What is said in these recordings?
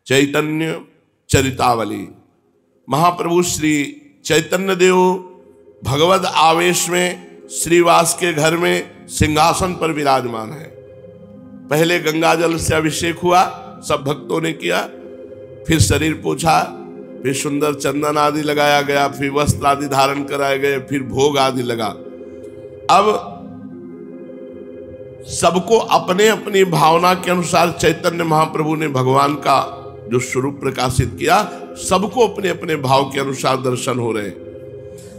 चैतन्य चरितावली। महाप्रभु श्री चैतन्य देव भगवद आवेश में श्रीवास के घर में सिंहासन पर विराजमान है। पहले गंगा जल से अभिषेक हुआ, सब भक्तों ने किया, फिर शरीर पोछा, फिर सुंदर चंदन आदि लगाया गया, फिर वस्त्र आदि धारण कराए गए, फिर भोग आदि लगा। अब सबको अपने अपनी भावना के अनुसार चैतन्य महाप्रभु ने भगवान का जो स्वरूप प्रकाशित किया, सबको अपने अपने भाव के अनुसार दर्शन हो रहे।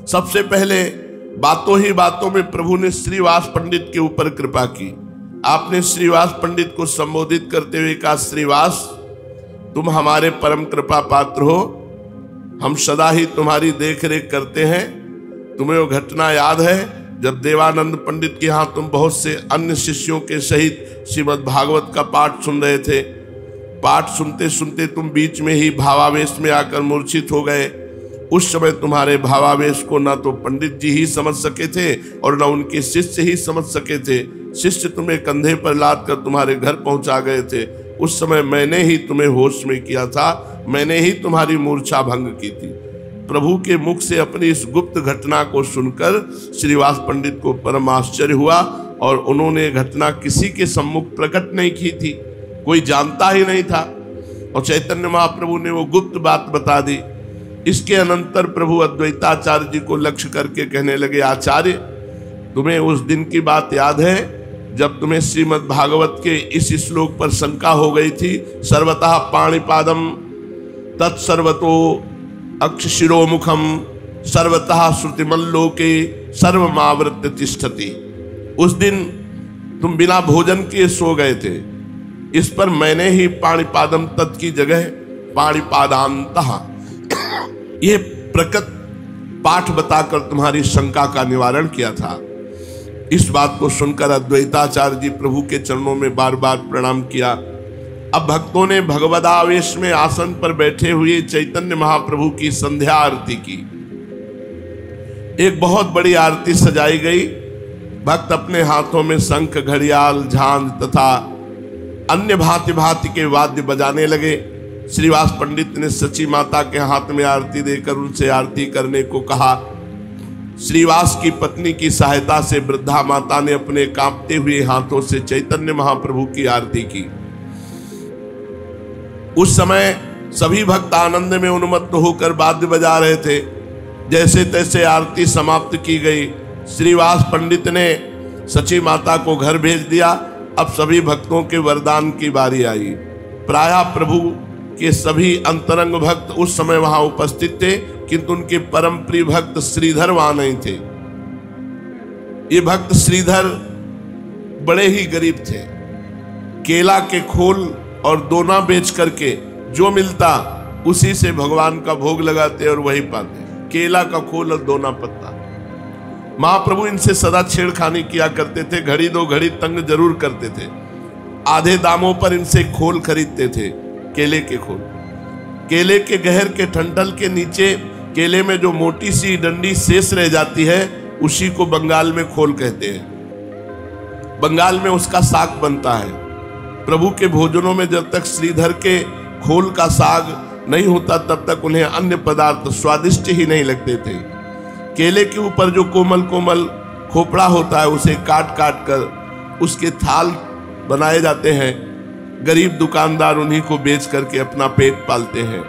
सबसे पहले बातों ही बातों में प्रभु ने श्रीवास पंडित के ऊपर कृपा की। आपने श्रीवास पंडित को संबोधित करते हुए कहा, श्रीवास तुम हमारे परम कृपा पात्र हो, हम सदा ही तुम्हारी देख रेख करते हैं। तुम्हें वो घटना याद है जब देवानंद पंडित के यहाँ तुम बहुत से अन्य शिष्यों के सहित श्रीमद् भागवत का पाठ सुन रहे थे। पाठ सुनते सुनते तुम बीच में ही भावावेश में आकर मूर्छित हो गए। उस समय तुम्हारे भावावेश को न तो पंडित जी ही समझ सके थे और न उनके शिष्य ही समझ सके थे। शिष्य तुम्हें कंधे पर लाद कर तुम्हारे घर पहुंचा गए थे। उस समय मैंने ही तुम्हें होश में किया था, मैंने ही तुम्हारी मूर्छा भंग की थी। प्रभु के मुख से अपनी इस गुप्त घटना को सुनकर श्रीवास पंडित को परम आश्चर्य हुआ और उन्होंने घटना किसी के सम्मुख प्रकट नहीं की थी, कोई जानता ही नहीं था, और चैतन्य महाप्रभु ने वो गुप्त बात बता दी। इसके अनंतर प्रभु अद्वैताचार्य जी को लक्ष्य करके कहने लगे, आचार्य तुम्हें उस दिन की बात याद है जब तुम्हें श्रीमद् भागवत के इस श्लोक पर शंका हो गई थी, सर्वतः पाणिपादम तत्सर्वतो अक्षशिरोमुखम सर्वतः श्रुतिमल्लोके सर्वमावृत्य तिष्ठति। उस दिन तुम बिना भोजन के सो गए थे। इस पर मैंने ही पाणिपादम तत् की जगह पाणिपादान्तः ये प्रकट पाठ बताकर तुम्हारी शंका का निवारण किया था। इस बात को सुनकर अद्वैताचार्य जी प्रभु के चरणों में बार बार प्रणाम किया। अब भक्तों ने भगवदावेश में आसन पर बैठे हुए चैतन्य महाप्रभु की संध्या आरती की। एक बहुत बड़ी आरती सजाई गई। भक्त अपने हाथों में शंख, घड़ियाल, झांझ तथा अन्य भांति भांति के वाद्य बजाने लगे। श्रीवास पंडित ने सची माता के हाथ में आरती देकर उनसे आरती करने को कहा। श्रीवास की पत्नी की सहायता से वृद्धा माता ने अपने कांपते हुए हाथों से चैतन्य महाप्रभु की आरती की। उस समय सभी भक्त आनंद में उन्मत्त होकर वाद्य बजा रहे थे। जैसे तैसे आरती समाप्त की गई। श्रीवास पंडित ने सची माता को घर भेज दिया। अब सभी भक्तों के वरदान की बारी आई। प्रायः प्रभु के सभी अंतरंग भक्त उस समय वहां उपस्थित थे, किंतु उनके परम प्रिय भक्त श्रीधर वहां नहीं थे। ये भक्त श्रीधर बड़े ही गरीब थे। केला के खोल और दोना बेच करके जो मिलता उसी से भगवान का भोग लगाते और वही पाते। केला का खोल और दोना पत्ता। महाप्रभु इनसे सदा छेड़खानी किया करते थे। घड़ी दो घड़ी तंग जरूर करते थे। आधे दामों पर इनसे खोल खरीदते थे, केले के खोल। केले के गहर के ठंडल के नीचे केले में जो मोटी सी डंडी शेष रह जाती है उसी को बंगाल में खोल कहते हैं। बंगाल में उसका साग बनता है। प्रभु के भोजनों में जब तक श्रीधर के खोल का साग नहीं होता तब तक उन्हें अन्य पदार्थ स्वादिष्ट ही नहीं लगते थे। केले के ऊपर जो कोमल कोमल खोपड़ा होता है उसे काट काट कर उसके थाल बनाए जाते हैं। गरीब दुकानदार उन्हीं को बेच करके अपना पेट पालते हैं।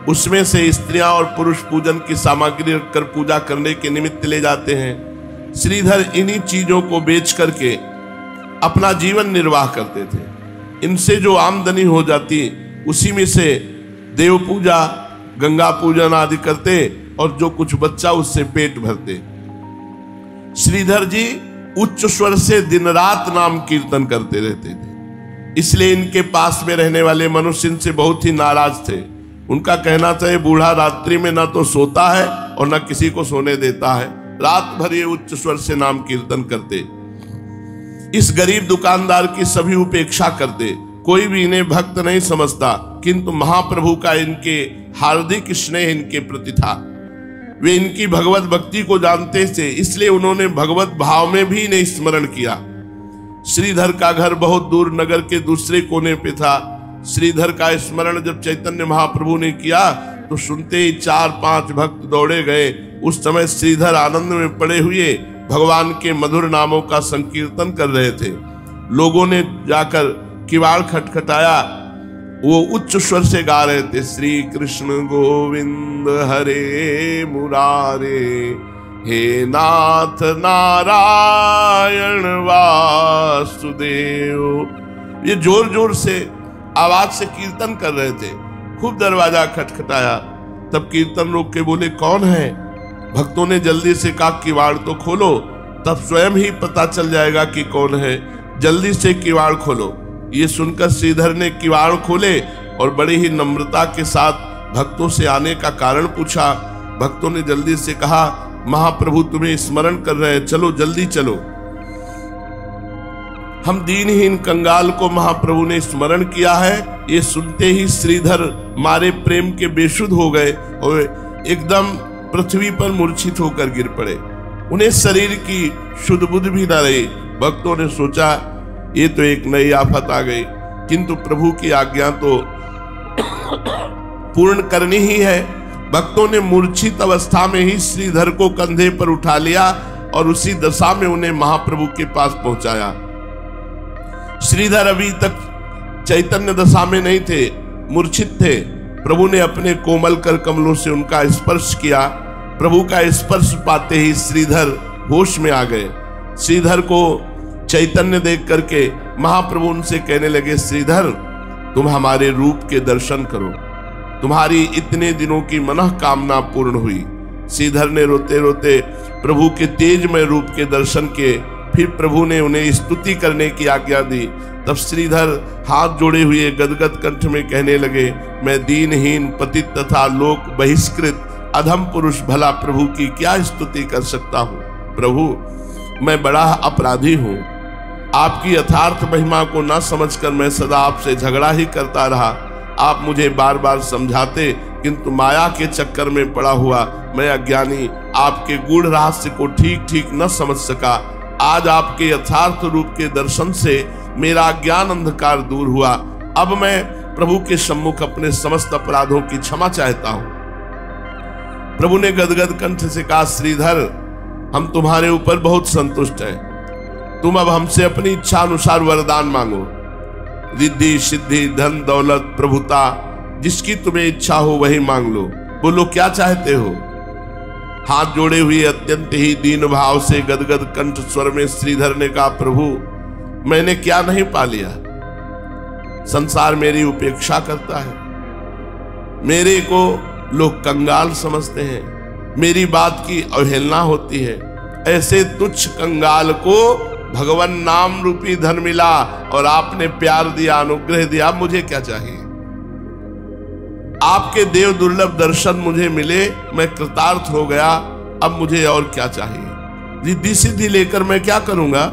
उसमें से स्त्रियां और पुरुष पूजन की सामग्री रखकर पूजा करने के निमित्त ले जाते हैं। श्रीधर इन्हीं चीजों को बेच करके अपना जीवन निर्वाह करते थे। इनसे जो आमदनी हो जाती उसी में से देव पूजा, गंगा पूजन आदि करते और जो कुछ बच्चा उससे पेट भरते। श्रीधर जी उच्च स्वर से दिन रात नाम कीर्तन करते रहते थे। इसलिए इनके पास में रहने वाले मनुष्य इनसे बहुत ही नाराज थे। उनका कहना था ये बूढ़ा रात्रि में न तो सोता है और न किसी को सोने देता है। रात भर ये उच्च स्वर से नाम कीर्तन करते। इस गरीब दुकानदार की सभी उपेक्षा करते। कोई भी इन्हें भक्त नहीं समझता, किंतु महाप्रभु का इनके हार्दिक स्नेह इनके प्रति था। वे इनकी भगवत भक्ति को जानते थे, इसलिए उन्होंने भगवत भाव में भी इन्हें स्मरण किया। श्रीधर का घर बहुत दूर नगर के दूसरे कोने पे था। श्रीधर का स्मरण जब चैतन्य महाप्रभु ने किया तो सुनते ही 4-5 भक्त दौड़े गए। उस समय श्रीधर आनंद में पड़े हुए भगवान के मधुर नामों का संकीर्तन कर रहे थे। लोगों ने जाकर किवाड़ खटखटाया, वो उच्च स्वर से गा रहे थे, श्री कृष्ण गोविंद हरे मुरारे, हे नाथ नारायण वासुदेव। ये जोर जोर से आवाज से कीर्तन कर रहे थे। खूब दरवाजा खटखटाया, तब कीर्तन रोक के बोले, कौन है? भक्तों ने जल्दी से कहा, किवाड़ तो खोलो, तब स्वयं ही पता चल जाएगा कि कौन है। जल्दी से किवाड़ खोलो। ये सुनकर श्रीधर ने किवाड़ खोले और बड़ी ही नम्रता के साथ भक्तों से आने का कारण पूछा। भक्तों ने जल्दी से कहा, महाप्रभु तुम्हें स्मरण कर रहे हैं, चलो जल्दी चलो। हम दीनहीन कंगाल को महाप्रभु ने स्मरण किया है। ये सुनते ही श्रीधर मारे प्रेम के बेसुध हो गए और एकदम पृथ्वी पर मूर्छित होकर गिर पड़े। उन्हें शरीर की शुद्ध बुद्ध भी न रही। भक्तों ने सोचा ये तो एक नई आफत आ गई, किंतु प्रभु की आज्ञा तो पूर्ण करनी ही है। भक्तों ने मूर्छित अवस्था में ही श्रीधर को कंधे पर उठा लिया और उसी दशा में उन्हें महाप्रभु के पास पहुंचाया। श्रीधर अभी तक चैतन्य दशा में नहीं थे, मूर्छित थे। प्रभु ने अपने कोमल कर कमलों से उनका स्पर्श किया। प्रभु का स्पर्श पाते ही श्रीधर होश में आ गए। श्रीधर को चैतन्य देख करके महाप्रभु उनसे कहने लगे, श्रीधर तुम हमारे रूप के दर्शन करो, तुम्हारी इतने दिनों की मनोकामना पूर्ण हुई। श्रीधर ने रोते रोते प्रभु के तेजमय रूप के दर्शन किए। फिर प्रभु ने उन्हें स्तुति करने की आज्ञा दी। तब श्रीधर हाथ जोड़े हुए गदगद कंठ में कहने लगे, मैं दीनहीन पतित तथा लोक बहिष्कृत अधम पुरुष भला प्रभु की क्या स्तुति कर सकता हूँ। प्रभु मैं बड़ा अपराधी हूँ, आपकी यथार्थ महिमा को न समझकर मैं सदा आपसे झगड़ा ही करता रहा। आप मुझे बार बार समझाते, किंतु माया के चक्कर में पड़ा हुआ मैं अज्ञानी आपके गूढ़ रहस्य को ठीक ठीक न समझ सका। आज आपके यथार्थ रूप के दर्शन से मेरा ज्ञान अंधकार दूर हुआ। अब मैं प्रभु के सम्मुख अपने समस्त अपराधों की क्षमा चाहता हूं। प्रभु ने गदगद कंठ से कहा, श्रीधर हम तुम्हारे ऊपर बहुत संतुष्ट हैं। तुम अब हमसे अपनी इच्छा अनुसार वरदान मांगो। रिद्धि सिद्धि धन दौलत प्रभुता जिसकी तुम्हें इच्छा हो वही मांग लो। बोलो क्या चाहते हो। हाथ जोड़े हुए अत्यंत ही दीन भाव से गदगद कंठ स्वर में श्रीधर ने कहा, प्रभु मैंने क्या नहीं पा लिया। संसार मेरी उपेक्षा करता है, मेरे को लोग कंगाल समझते हैं, मेरी बात की अवहेलना होती है। ऐसे तुच्छ कंगाल को भगवान नाम रूपी धन मिला और आपने प्यार दिया, अनुग्रह दिया। मुझे क्या चाहिए। आपके देव दुर्लभ दर्शन मुझे मिले, मैं कृतार्थ हो गया। अब मुझे और क्या चाहिए। रिद्धि सिद्धि लेकर मैं क्या करूंगा,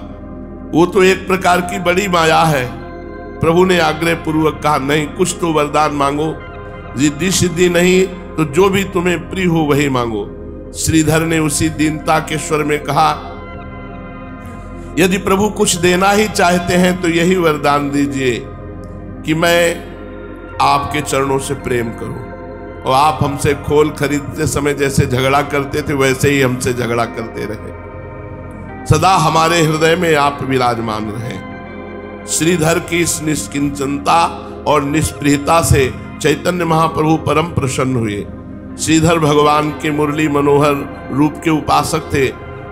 वो तो एक प्रकार की बड़ी माया है। प्रभु ने आग्रह पूर्वक कहा, नहीं कुछ तो वरदान मांगो। रिद्धि सिद्धि नहीं तो जो भी तुम्हें प्रिय हो वही मांगो। श्रीधर ने उसी दीनता के स्वर में कहा, यदि प्रभु कुछ देना ही चाहते हैं तो यही वरदान दीजिए कि मैं आपके चरणों से प्रेम करूं और आप हमसे खोल खरीदते समय जैसे झगड़ा करते थे वैसे ही हमसे झगड़ा करते रहे। सदा हमारे हृदय में आप विराजमान रहे। श्रीधर की इस निष्किंचनता और निष्प्रियता से चैतन्य महाप्रभु परम प्रसन्न हुए। श्रीधर भगवान के मुरली मनोहर रूप के उपासक थे।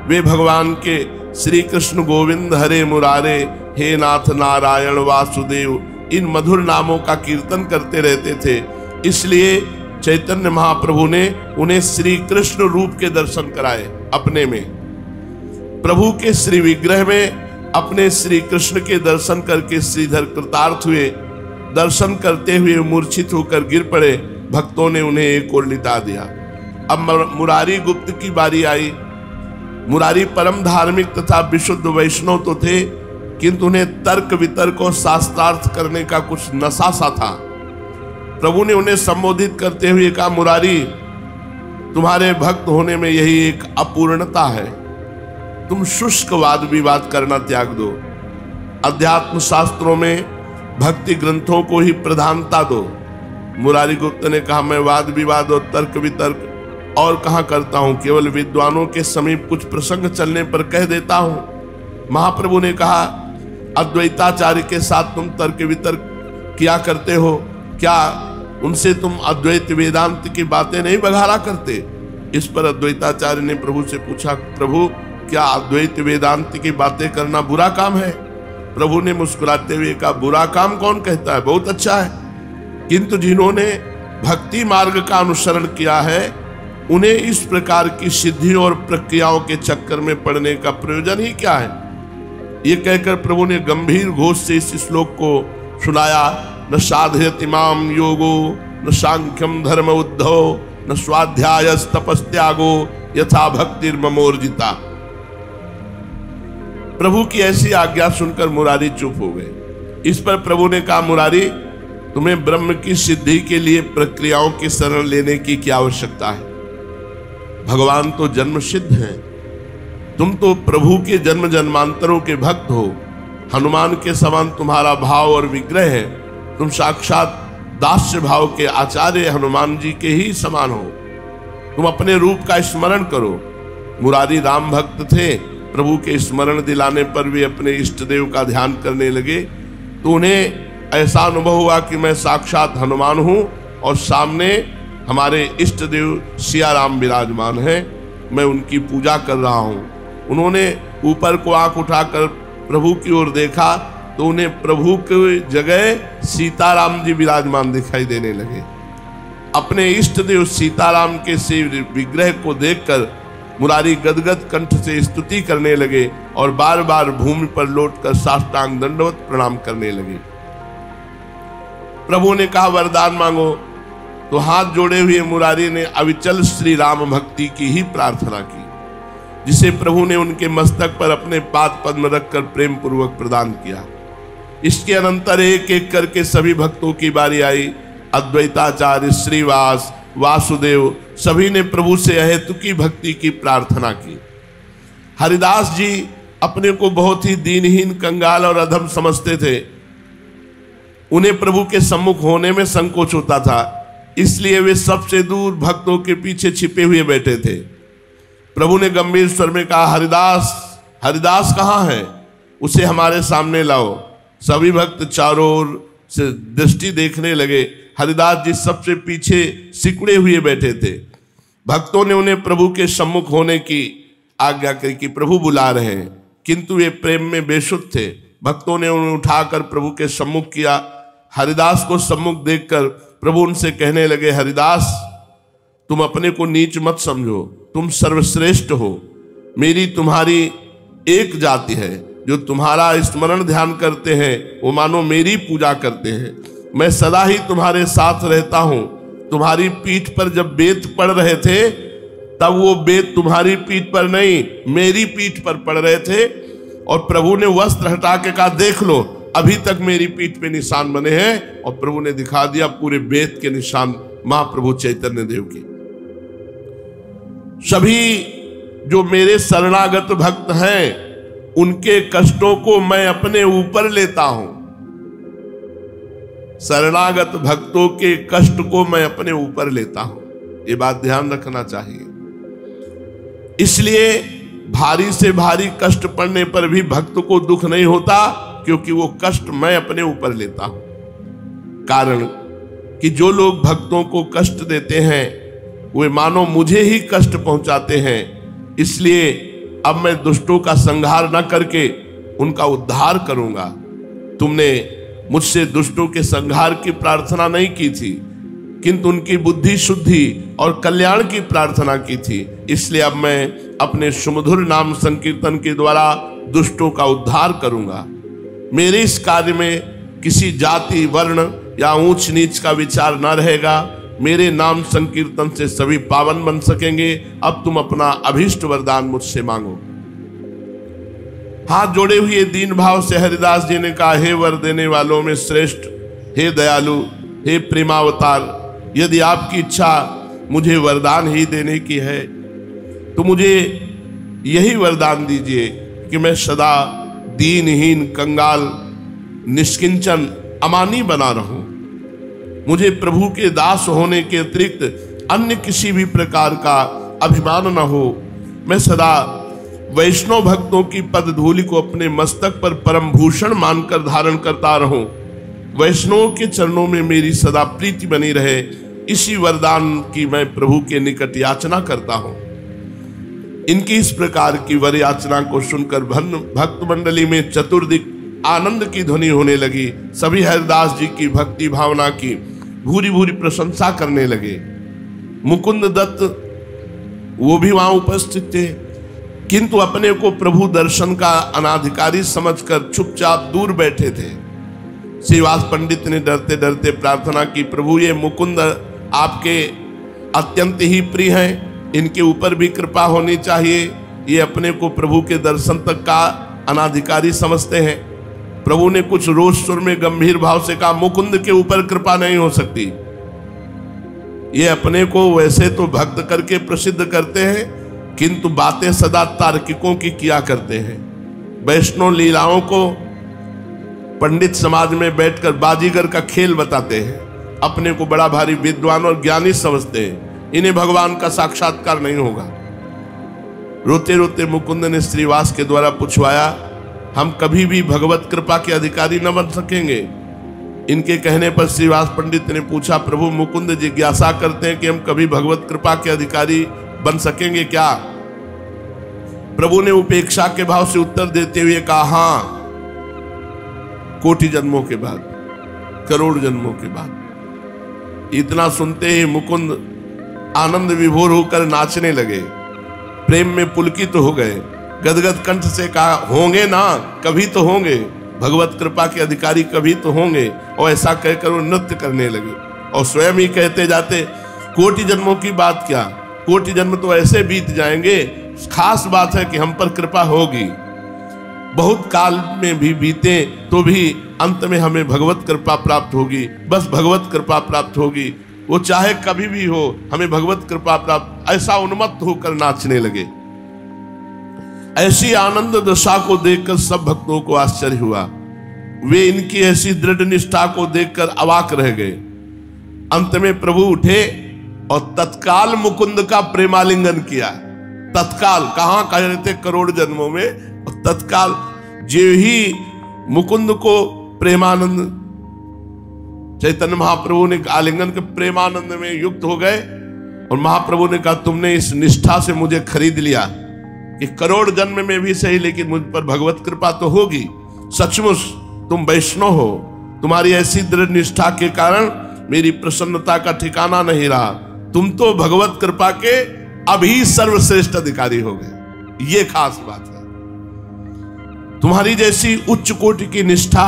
वे भगवान के श्री कृष्ण गोविंद हरे मुरारे, हे नाथ नारायण वासुदेव इन मधुर नामों का कीर्तन करते रहते थे। इसलिए चैतन्य महाप्रभु ने उन्हें श्री कृष्ण रूप के दर्शन कराए। अपने में प्रभु के श्री विग्रह में अपने श्री कृष्ण के दर्शन करके श्रीधर कृतार्थ हुए। दर्शन करते हुए मूर्छित होकर गिर पड़े। भक्तों ने उन्हें एक ओर लिटा दिया। अब मुरारी गुप्त की बारी आई। मुरारी परम धार्मिक तथा विशुद्ध वैष्णव तो थे, किंतु उन्हें तर्क वितर्क और शास्त्रार्थ करने का कुछ नशा सा था। प्रभु ने उन्हें संबोधित करते हुए कहा, मुरारी तुम्हारे भक्त होने में यही एक अपूर्णता है। तुम शुष्क वाद विवाद करना त्याग दो। अध्यात्म शास्त्रों में भक्ति ग्रंथों को ही प्रधानता दो। मुरारी गुप्त ने कहा, मैं वाद विवाद और तर्क वितर्क और कहाँ करता हूँ, केवल विद्वानों के समीप कुछ प्रसंग चलने पर कह देता हूँ। महाप्रभु ने कहा, अद्वैताचार्य के साथ तुम तर्क वितर्क किया करते हो, क्या उनसे तुम अद्वैत वेदांत की बातें नहीं बघारा करते? इस पर अद्वैताचार्य ने प्रभु से पूछा, प्रभु क्या अद्वैत वेदांत की बातें करना बुरा काम है? प्रभु ने मुस्कुराते हुए कहा, बुरा काम कौन कहता है, बहुत अच्छा है, किंतु जिन्होंने भक्ति मार्ग का अनुसरण किया है उन्हें इस प्रकार की सिद्धियों और प्रक्रियाओं के चक्कर में पड़ने का प्रयोजन ही क्या है? ये कहकर प्रभु ने गंभीर घोष से इस श्लोक को सुनाया, न साधयति माम योगो न सांख्यम धर्म उद्धव न स्वाध्याय तपस्त्यागो यथा भक्तिर्ममोर्जिता। प्रभु की ऐसी आज्ञा सुनकर मुरारी चुप हो गए। इस पर प्रभु ने कहा, मुरारी तुम्हें ब्रह्म की सिद्धि के लिए प्रक्रियाओं की शरण लेने की क्या आवश्यकता है? भगवान तो जन्म सिद्ध हैं। तुम तो प्रभु के जन्म जन्मांतरों के भक्त हो। हनुमान के समान तुम्हारा भाव और विग्रह है। तुम साक्षात दास्य भाव के आचार्य हनुमान जी के ही समान हो। तुम अपने रूप का स्मरण करो। मुरारी राम भक्त थे। प्रभु के स्मरण दिलाने पर वे अपने इष्ट देव का ध्यान करने लगे तो उन्हें ऐसा अनुभव हुआ कि मैं साक्षात हनुमान हूं और सामने हमारे इष्ट देव सिया राम विराजमान हैं। मैं उनकी पूजा कर रहा हूं। उन्होंने ऊपर को आंख उठाकर प्रभु की ओर देखा तो उन्हें प्रभु की जगह सीताराम जी विराजमान दिखाई देने लगे। अपने इष्ट देव सीताराम के से विग्रह को देखकर मुरारी गदगद कंठ से स्तुति करने लगे और बार बार भूमि पर लौटकर साष्टांग दंडवत प्रणाम करने लगे। प्रभु ने कहा, वरदान मांगो। तो हाथ जोड़े हुए मुरारी ने अविचल श्री राम भक्ति की ही प्रार्थना की, जिसे प्रभु ने उनके मस्तक पर अपने पाद पद्म रखकर प्रेम पूर्वक प्रदान किया। इसके अनंतर एक एक करके सभी भक्तों की बारी आई। अद्वैताचार्य, श्रीवास, वासुदेव सभी ने प्रभु से अहेतुकी भक्ति की प्रार्थना की। हरिदास जी अपने को बहुत ही दीनहीन, कंगाल और अधम समझते थे। उन्हें प्रभु के सम्मुख होने में संकोच होता था, इसलिए वे सबसे दूर भक्तों के पीछे छिपे हुए बैठे थे। प्रभु ने गंभीर स्वर में कहा, हरिदास, हरिदास कहाँ है? उसे हमारे सामने लाओ। सभी भक्त चारों ओर से दृष्टि देखने लगे। हरिदास जी सबसे पीछे सिकुड़े हुए बैठे थे। भक्तों ने उन्हें प्रभु के सम्मुख होने की आज्ञा की कि प्रभु बुला रहे हैं, किंतु वे प्रेम में बेसुध थे। भक्तों ने उन्हें उठाकर प्रभु के सम्मुख किया। हरिदास को सम्मुख देखकर प्रभु उनसे कहने लगे, हरिदास, तुम अपने को नीच मत समझो, तुम सर्वश्रेष्ठ हो। मेरी तुम्हारी एक जाति है, जो तुम्हारा स्मरण ध्यान करते हैं वो मानो मेरी पूजा करते हैं। मैं सदा ही तुम्हारे साथ रहता हूं। तुम्हारी पीठ पर जब बेत पड़ रहे थे तब वो बेत तुम्हारी पीठ पर नहीं, मेरी पीठ पर पड़ रहे थे। और प्रभु ने वस्त्र हटा के कहा, देख लो, अभी तक मेरी पीठ पे निशान बने हैं। और प्रभु ने दिखा दिया पूरे बेत के निशान महाप्रभु चैतन्य देव के। सभी जो मेरे शरणागत भक्त हैं उनके कष्टों को मैं अपने ऊपर लेता हूं। शरणागत भक्तों के कष्ट को मैं अपने ऊपर लेता हूं, ये बात ध्यान रखना चाहिए। इसलिए भारी से भारी कष्ट पड़ने पर भी भक्त को दुख नहीं होता, क्योंकि वो कष्ट मैं अपने ऊपर लेता हूं। कारण कि जो लोग भक्तों को कष्ट देते हैं वे मानो मुझे ही कष्ट पहुंचाते हैं। इसलिए अब मैं दुष्टों का संहार न करके उनका उद्धार करूंगा। तुमने मुझसे दुष्टों के संहार की प्रार्थना नहीं की थी, किंतु उनकी बुद्धि शुद्धि और कल्याण की प्रार्थना की थी। इसलिए अब मैं अपने सुमधुर नाम संकीर्तन के द्वारा दुष्टों का उद्धार करूंगा। मेरे इस कार्य में किसी जाति, वर्ण या ऊंच नीच का विचार न रहेगा। मेरे नाम संकीर्तन से सभी पावन बन सकेंगे। अब तुम अपना अभीष्ट वरदान मुझसे मांगो। हाथ जोड़े हुए दीन भाव से हरिदास जी ने कहा, हे वर देने वालों में श्रेष्ठ, हे दयालु, हे प्रेमावतार, यदि आपकी इच्छा मुझे वरदान ही देने की है तो मुझे यही वरदान दीजिए कि मैं सदा दीनहीन, कंगाल, निष्किंचन अमानी बना रहूं। मुझे प्रभु के दास होने के अतिरिक्त अन्य किसी भी प्रकार का अभिमान न हो। मैं सदा वैष्णव भक्तों की पद धूलि को अपने मस्तक पर परम भूषण मानकर धारण करता रहूं। वैष्णवों के चरणों में मेरी सदा प्रीति बनी रहे, इसी वरदान की मैं प्रभु के निकट याचना करता हूं। इनकी इस प्रकार की वर याचना को सुनकर भक्त मंडली में चतुर्दिक आनंद की ध्वनि होने लगी। सभी हरिदास जी की भक्ति भावना की भूरी भूरी प्रशंसा करने लगे। मुकुंद दत्त वो भी वहां उपस्थित थे, किंतु अपने को प्रभु दर्शन का अनाधिकारी समझकर चुपचाप दूर बैठे थे। श्रीवास पंडित ने डरते डरते प्रार्थना की, प्रभु ये मुकुंद आपके अत्यंत ही प्रिय हैं, इनके ऊपर भी कृपा होनी चाहिए। ये अपने को प्रभु के दर्शन तक का अनाधिकारी समझते हैं। प्रभु ने कुछ रोष सुर में गंभीर भाव से कहा, मुकुंद के ऊपर कृपा नहीं हो सकती। ये अपने को वैसे तो भक्त करके प्रसिद्ध करते हैं, किंतु बातें सदा तार्किकों की किया करते हैं। वैष्णव लीलाओं को पंडित समाज में बैठकर बाजीगर का खेल बताते हैं। अपने को बड़ा भारी विद्वान और ज्ञानी समझते हैं। इन्हें भगवान का साक्षात्कार नहीं होगा। रोते रोते मुकुंद ने श्रीवास के द्वारा पूछवाया, हम कभी भी भगवत कृपा के अधिकारी न बन सकेंगे। इनके कहने पर श्रीवास पंडित ने पूछा, प्रभु मुकुंद जिज्ञासा करते हैं कि हम कभी भगवत कृपा के अधिकारी बन सकेंगे क्या? प्रभु ने उपेक्षा के भाव से उत्तर देते हुए कहा, हां, कोटि जन्मों के बाद, करोड़ जन्मों के बाद। इतना सुनते ही मुकुंद आनंद विभोर होकर नाचने लगे, प्रेम में पुलकित हो गए। गदगद कंठ से कहा, होंगे ना, कभी तो होंगे, भगवत कृपा के अधिकारी कभी तो होंगे। और ऐसा कहकर वो नृत्य करने लगे और स्वयं ही कहते जाते, कोटि जन्मों की बात क्या, कोटि जन्म तो ऐसे बीत जाएंगे, खास बात है कि हम पर कृपा होगी। बहुत काल में भी बीते तो भी अंत में हमें भगवत कृपा प्राप्त होगी, बस भगवत कृपा प्राप्त होगी। वो चाहे कभी भी हो, हमें भगवत कृपा प्राप्त। ऐसा उन्मत्त होकर नाचने लगे। ऐसी आनंद दशा को देखकर सब भक्तों को आश्चर्य हुआ। वे इनकी ऐसी दृढ़ निष्ठा को देखकर अवाक रह गए। अंत में प्रभु उठे और तत्काल मुकुंद का प्रेमालिंगन किया। तत्काल, कहां कह रहे थे करोड़ जन्मों में, और तत्काल जो ही मुकुंद को प्रेमानंद, चैतन्य महाप्रभु ने आलिंगन के प्रेमानंद में युक्त हो गए। और महाप्रभु ने कहा, तुमने इस निष्ठा से मुझे खरीद लिया कि करोड़ जन्म में भी सही, लेकिन मुझ पर भगवत कृपा तो होगी। सचमुच तुम वैष्णव हो। तुम्हारी ऐसी दृढ़ निष्ठा के कारण मेरी प्रसन्नता का ठिकाना नहीं रहा। तुम तो भगवत कृपा के अभी सर्वश्रेष्ठ अधिकारी हो गए। ये खास बात है। तुम्हारी जैसी उच्च कोटि की निष्ठा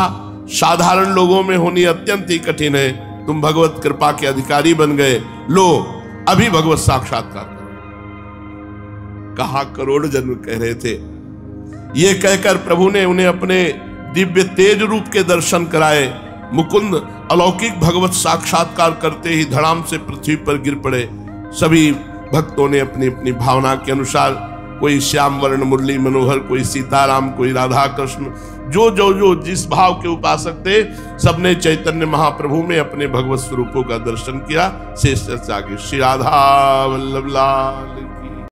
साधारण लोगों में होनी अत्यंत ही कठिन है। तुम भगवत कृपा के अधिकारी बन गए। लो, अभी भगवत साक्षात्कार करो। कहा करोड़ जन्म कह रहे थे। ये कहकर प्रभु ने उन्हें अपने दिव्य तेज रूप के दर्शन कराए। मुकुंद अलौकिक भगवत साक्षात्कार करते ही धड़ाम से पृथ्वी पर गिर पड़े। सभी भक्तों ने अपनी अपनी भावना के अनुसार, कोई श्याम वर्ण मुरली मनोहर, कोई सीताराम, कोई राधा कृष्ण, जो जिस भाव के उपासक थे, सबने चैतन्य महाप्रभु में अपने भगवत स्वरूपों का दर्शन किया। शेष आगे श्री राधा वल्लभ लाल।